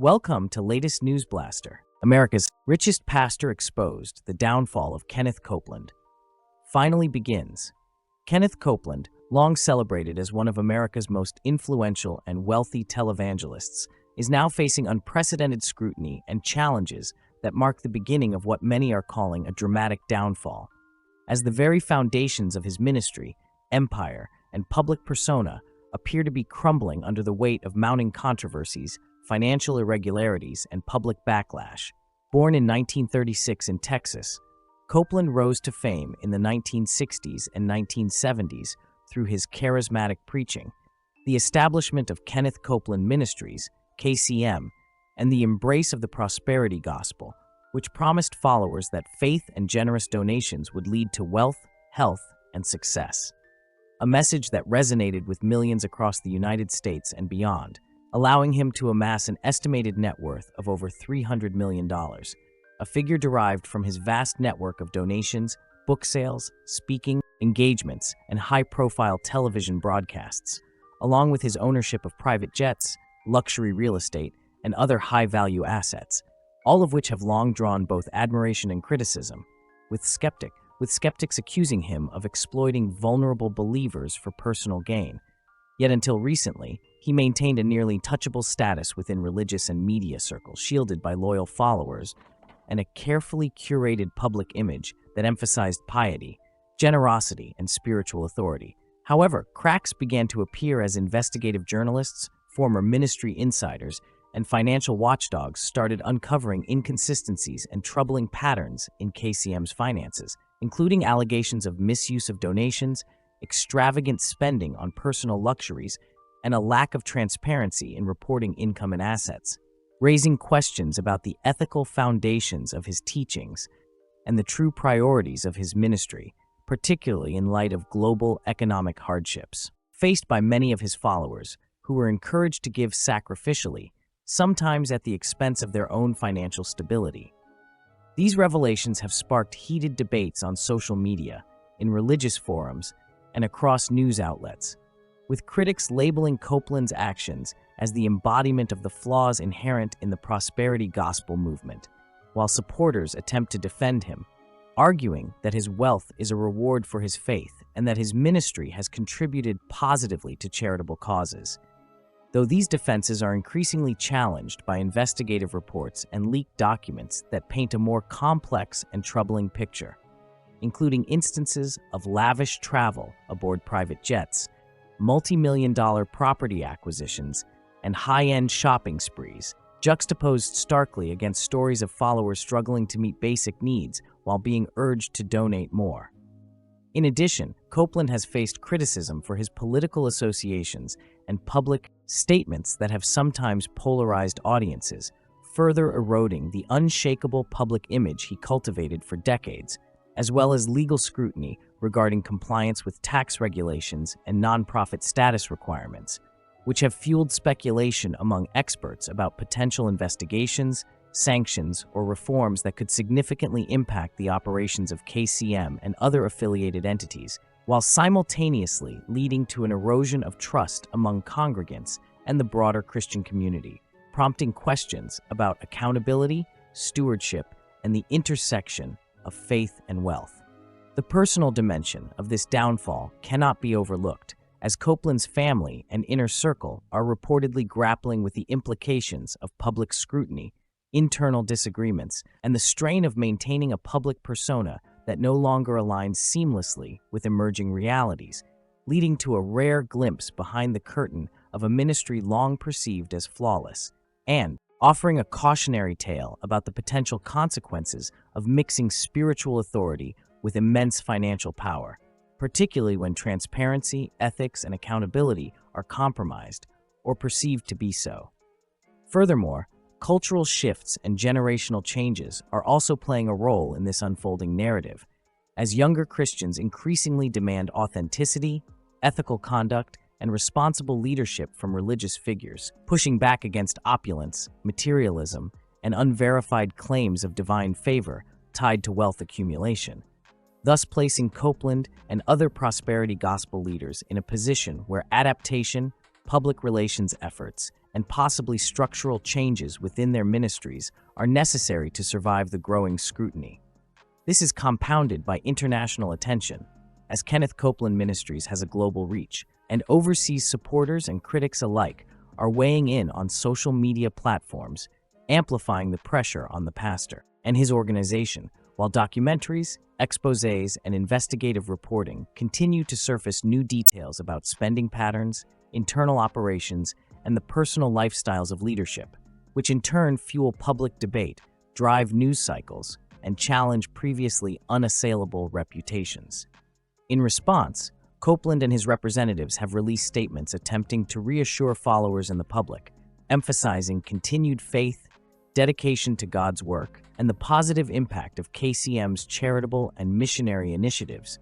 Welcome to latest News Blaster. America's richest pastor exposed, the downfall of Kenneth Copeland finally begins. Kenneth Copeland, long celebrated as one of America's most influential and wealthy televangelists, is now facing unprecedented scrutiny and challenges that mark the beginning of what many are calling a dramatic downfall. As the very foundations of his ministry, empire, and public persona appear to be crumbling under the weight of mounting controversies, financial irregularities, and public backlash. Born in 1936 in Texas, Copeland rose to fame in the 1960s and 1970s through his charismatic preaching, the establishment of Kenneth Copeland Ministries, KCM, and the embrace of the prosperity gospel, which promised followers that faith and generous donations would lead to wealth, health, and success. A message that resonated with millions across the United States and beyond, allowing him to amass an estimated net worth of over $300 million, a figure derived from his vast network of donations, book sales, speaking engagements, and high-profile television broadcasts, along with his ownership of private jets, luxury real estate, and other high-value assets, all of which have long drawn both admiration and criticism, with skeptics accusing him of exploiting vulnerable believers for personal gain. Yet until recently, he maintained a nearly touchable status within religious and media circles, shielded by loyal followers and a carefully curated public image that emphasized piety, generosity, and spiritual authority. However, cracks began to appear as investigative journalists, former ministry insiders, and financial watchdogs started uncovering inconsistencies and troubling patterns in KCM's finances, including allegations of misuse of donations, extravagant spending on personal luxuries, and a lack of transparency in reporting income and assets, raising questions about the ethical foundations of his teachings and the true priorities of his ministry, particularly in light of global economic hardships faced by many of his followers, who were encouraged to give sacrificially, sometimes at the expense of their own financial stability. These revelations have sparked heated debates on social media, in religious forums, and across news outlets, with critics labeling Copeland's actions as the embodiment of the flaws inherent in the prosperity gospel movement, while supporters attempt to defend him, arguing that his wealth is a reward for his faith and that his ministry has contributed positively to charitable causes. Though these defenses are increasingly challenged by investigative reports and leaked documents that paint a more complex and troubling picture, including instances of lavish travel aboard private jets, multi-million-dollar property acquisitions, and high-end shopping sprees, juxtaposed starkly against stories of followers struggling to meet basic needs while being urged to donate more. In addition, Copeland has faced criticism for his political associations and public statements that have sometimes polarized audiences, further eroding the unshakable public image he cultivated for decades, as well as legal scrutiny regarding compliance with tax regulations and nonprofit status requirements, which have fueled speculation among experts about potential investigations, sanctions, or reforms that could significantly impact the operations of KCM and other affiliated entities, while simultaneously leading to an erosion of trust among congregants and the broader Christian community, prompting questions about accountability, stewardship, and the intersection of faith and wealth. The personal dimension of this downfall cannot be overlooked, as Copeland's family and inner circle are reportedly grappling with the implications of public scrutiny, internal disagreements, and the strain of maintaining a public persona that no longer aligns seamlessly with emerging realities, leading to a rare glimpse behind the curtain of a ministry long perceived as flawless, and offering a cautionary tale about the potential consequences of mixing spiritual authority with immense financial power, particularly when transparency, ethics, and accountability are compromised or perceived to be so. Furthermore, cultural shifts and generational changes are also playing a role in this unfolding narrative, as younger Christians increasingly demand authenticity, ethical conduct, and responsible leadership from religious figures, pushing back against opulence, materialism, and unverified claims of divine favor tied to wealth accumulation, thus placing Copeland and other prosperity gospel leaders in a position where adaptation, public relations efforts, and possibly structural changes within their ministries are necessary to survive the growing scrutiny. This is compounded by international attention, as Kenneth Copeland Ministries has a global reach, and overseas supporters and critics alike are weighing in on social media platforms, amplifying the pressure on the pastor and his organization, while documentaries, exposés, and investigative reporting continue to surface new details about spending patterns, internal operations, and the personal lifestyles of leadership, which in turn fuel public debate, drive news cycles, and challenge previously unassailable reputations. In response, Copeland and his representatives have released statements attempting to reassure followers and the public, emphasizing continued faith, dedication to God's work, and the positive impact of KCM's charitable and missionary initiatives,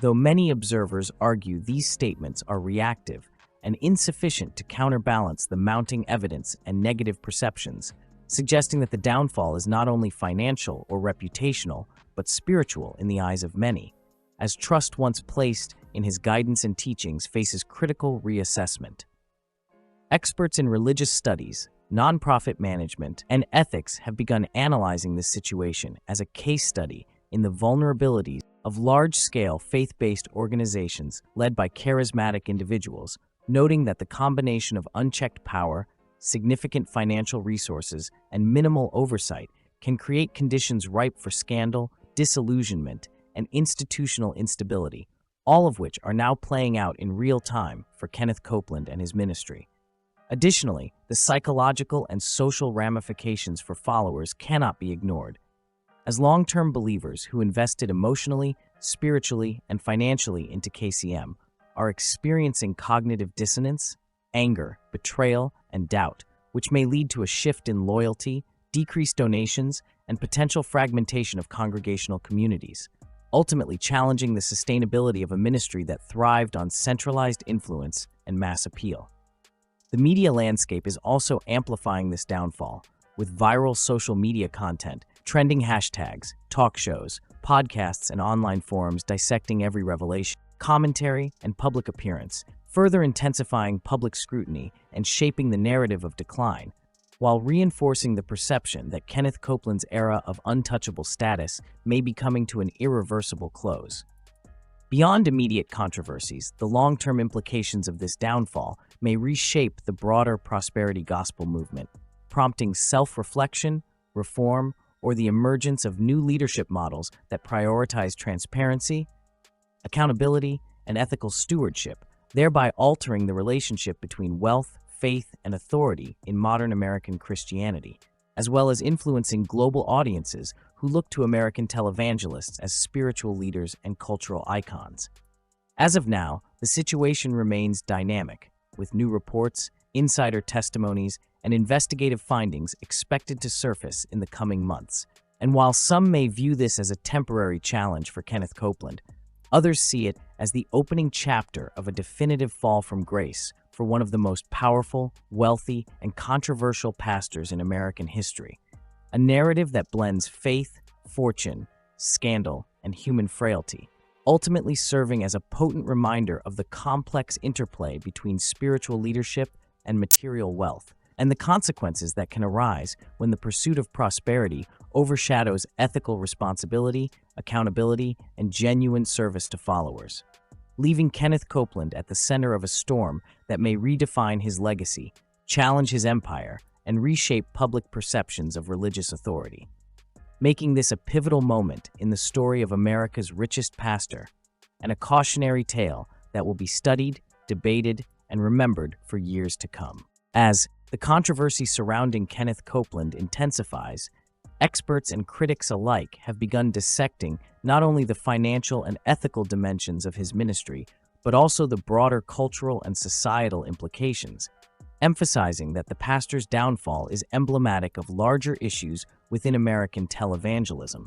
though many observers argue these statements are reactive and insufficient to counterbalance the mounting evidence and negative perceptions, suggesting that the downfall is not only financial or reputational, but spiritual in the eyes of many, as trust once placed in his guidance and teachings faces critical reassessment. Experts in religious studies, nonprofit management, and ethics have begun analyzing this situation as a case study in the vulnerabilities of large-scale faith-based organizations led by charismatic individuals, noting that the combination of unchecked power, significant financial resources, and minimal oversight can create conditions ripe for scandal, disillusionment, and institutional instability, all of which are now playing out in real time for Kenneth Copeland and his ministry. Additionally, the psychological and social ramifications for followers cannot be ignored. As long-term believers who invested emotionally, spiritually, and financially into KCM are experiencing cognitive dissonance, anger, betrayal, and doubt, which may lead to a shift in loyalty, decreased donations, and potential fragmentation of congregational communities, ultimately challenging the sustainability of a ministry that thrived on centralized influence and mass appeal. The media landscape is also amplifying this downfall, with viral social media content, trending hashtags, talk shows, podcasts, and online forums dissecting every revelation, commentary, and public appearance, further intensifying public scrutiny and shaping the narrative of decline, while reinforcing the perception that Kenneth Copeland's era of untouchable status may be coming to an irreversible close. Beyond immediate controversies, the long-term implications of this downfall may reshape the broader prosperity gospel movement, prompting self-reflection, reform, or the emergence of new leadership models that prioritize transparency, accountability, and ethical stewardship, thereby altering the relationship between wealth, faith, and authority in modern American Christianity, as well as influencing global audiences who look to American televangelists as spiritual leaders and cultural icons. As of now, the situation remains dynamic, with new reports, insider testimonies, and investigative findings expected to surface in the coming months. And while some may view this as a temporary challenge for Kenneth Copeland, others see it as the opening chapter of a definitive fall from grace for one of the most powerful, wealthy, and controversial pastors in American history. A narrative that blends faith, fortune, scandal, and human frailty, ultimately serving as a potent reminder of the complex interplay between spiritual leadership and material wealth, and the consequences that can arise when the pursuit of prosperity overshadows ethical responsibility, accountability, and genuine service to followers, leaving Kenneth Copeland at the center of a storm that may redefine his legacy, challenge his empire, and reshape public perceptions of religious authority, making this a pivotal moment in the story of America's richest pastor, and a cautionary tale that will be studied, debated, and remembered for years to come. As the controversy surrounding Kenneth Copeland intensifies, experts and critics alike have begun dissecting not only the financial and ethical dimensions of his ministry, but also the broader cultural and societal implications, emphasizing that the pastor's downfall is emblematic of larger issues within American televangelism,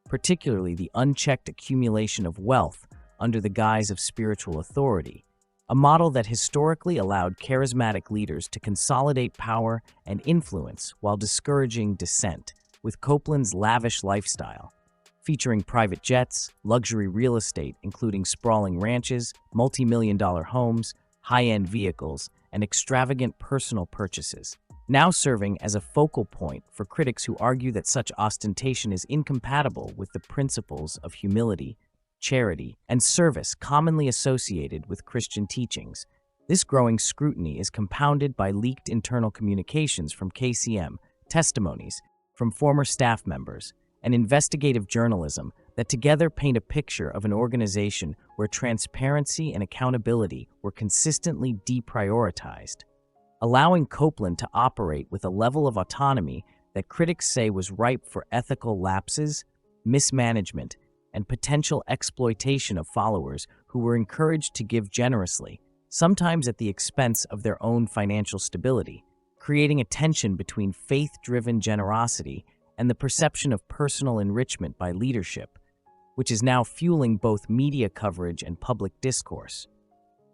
particularly the unchecked accumulation of wealth under the guise of spiritual authority, a model that historically allowed charismatic leaders to consolidate power and influence while discouraging dissent. With Copeland's lavish lifestyle, featuring private jets, luxury real estate including sprawling ranches, multi-million-dollar homes, high-end vehicles, and extravagant personal purchases, now serving as a focal point for critics who argue that such ostentation is incompatible with the principles of humility, charity, and service commonly associated with Christian teachings. This growing scrutiny is compounded by leaked internal communications from KCM, testimonies from former staff members, and investigative journalism that together paint a picture of an organization where transparency and accountability were consistently deprioritized, allowing Copeland to operate with a level of autonomy that critics say was ripe for ethical lapses, mismanagement, and potential exploitation of followers who were encouraged to give generously, sometimes at the expense of their own financial stability, creating a tension between faith-driven generosity and the perception of personal enrichment by leadership, which is now fueling both media coverage and public discourse.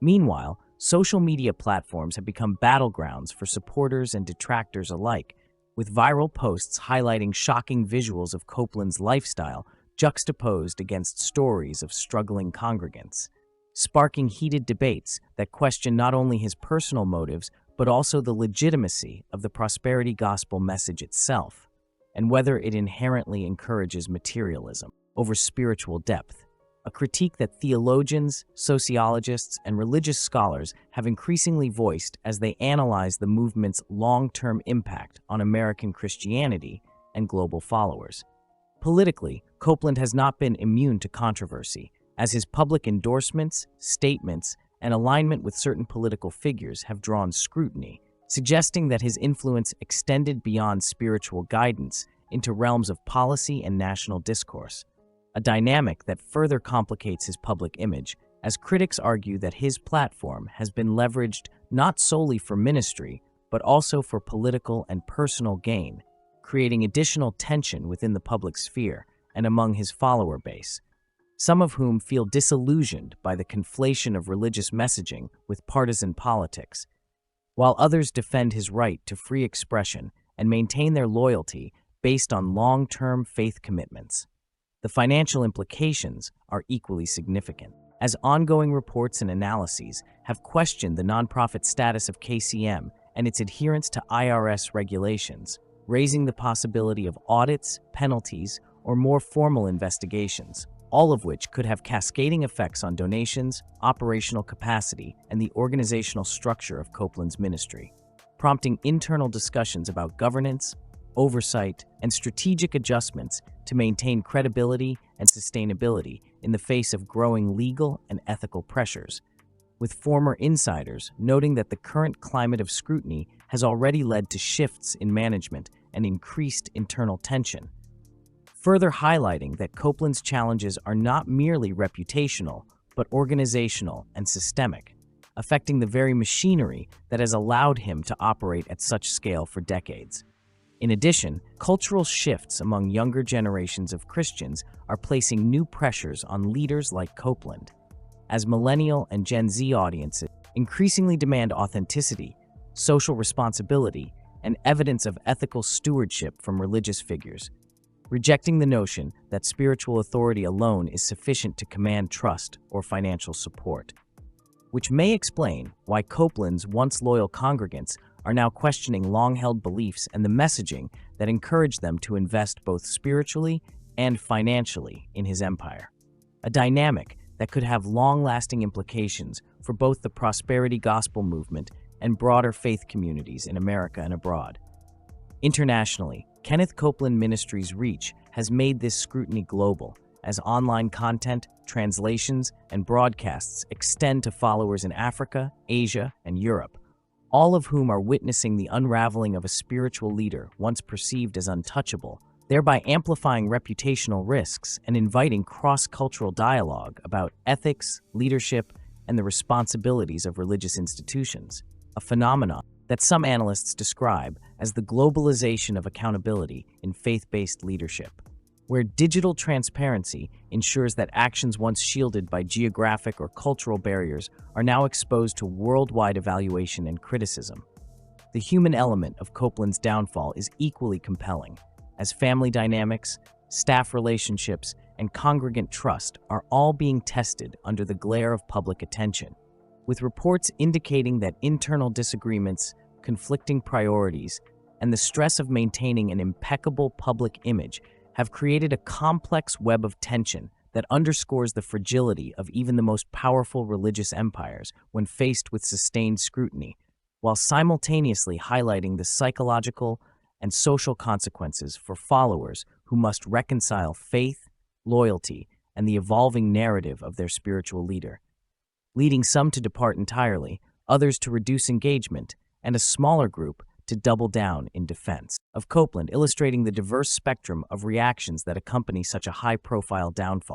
Meanwhile, social media platforms have become battlegrounds for supporters and detractors alike, with viral posts highlighting shocking visuals of Copeland's lifestyle juxtaposed against stories of struggling congregants, sparking heated debates that question not only his personal motives but also the legitimacy of the prosperity gospel message itself, and whether it inherently encourages materialism over spiritual depth, a critique that theologians, sociologists, and religious scholars have increasingly voiced as they analyze the movement's long-term impact on American Christianity and global followers. Politically, Copeland has not been immune to controversy, as his public endorsements, statements, and alignment with certain political figures have drawn scrutiny, suggesting that his influence extended beyond spiritual guidance into realms of policy and national discourse, a dynamic that further complicates his public image, as critics argue that his platform has been leveraged not solely for ministry, but also for political and personal gain, creating additional tension within the public sphere and among his follower base, some of whom feel disillusioned by the conflation of religious messaging with partisan politics, while others defend his right to free expression and maintain their loyalty based on long-term faith commitments. The financial implications are equally significant, as ongoing reports and analyses have questioned the nonprofit status of KCM and its adherence to IRS regulations, raising the possibility of audits, penalties, or more formal investigations, all of which could have cascading effects on donations, operational capacity, and the organizational structure of Copeland's ministry, prompting internal discussions about governance, oversight, and strategic adjustments to maintain credibility and sustainability in the face of growing legal and ethical pressures, with former insiders noting that the current climate of scrutiny has already led to shifts in management and increased internal tension, further highlighting that Copeland's challenges are not merely reputational, but organizational and systemic, affecting the very machinery that has allowed him to operate at such scale for decades. In addition, cultural shifts among younger generations of Christians are placing new pressures on leaders like Copeland, as millennial and Gen Z audiences increasingly demand authenticity, social responsibility, and evidence of ethical stewardship from religious figures, rejecting the notion that spiritual authority alone is sufficient to command trust or financial support, which may explain why Copeland's once loyal congregants are now questioning long-held beliefs and the messaging that encouraged them to invest both spiritually and financially in his empire, a dynamic that could have long-lasting implications for both the prosperity gospel movement and broader faith communities in America and abroad. Internationally, Kenneth Copeland Ministries' reach has made this scrutiny global, as online content, translations, and broadcasts extend to followers in Africa, Asia, and Europe, all of whom are witnessing the unraveling of a spiritual leader once perceived as untouchable, thereby amplifying reputational risks and inviting cross-cultural dialogue about ethics, leadership, and the responsibilities of religious institutions, a phenomenon that some analysts describe as the globalization of accountability in faith-based leadership, where digital transparency ensures that actions once shielded by geographic or cultural barriers are now exposed to worldwide evaluation and criticism. The human element of Copeland's downfall is equally compelling, as family dynamics, staff relationships, and congregant trust are all being tested under the glare of public attention. with reports indicating that internal disagreements, conflicting priorities, and the stress of maintaining an impeccable public image have created a complex web of tension that underscores the fragility of even the most powerful religious empires when faced with sustained scrutiny, while simultaneously highlighting the psychological and social consequences for followers who must reconcile faith, loyalty, and the evolving narrative of their spiritual leader, leading some to depart entirely, others to reduce engagement, and a smaller group to double down in defense of Copeland, illustrating the diverse spectrum of reactions that accompany such a high-profile downfall.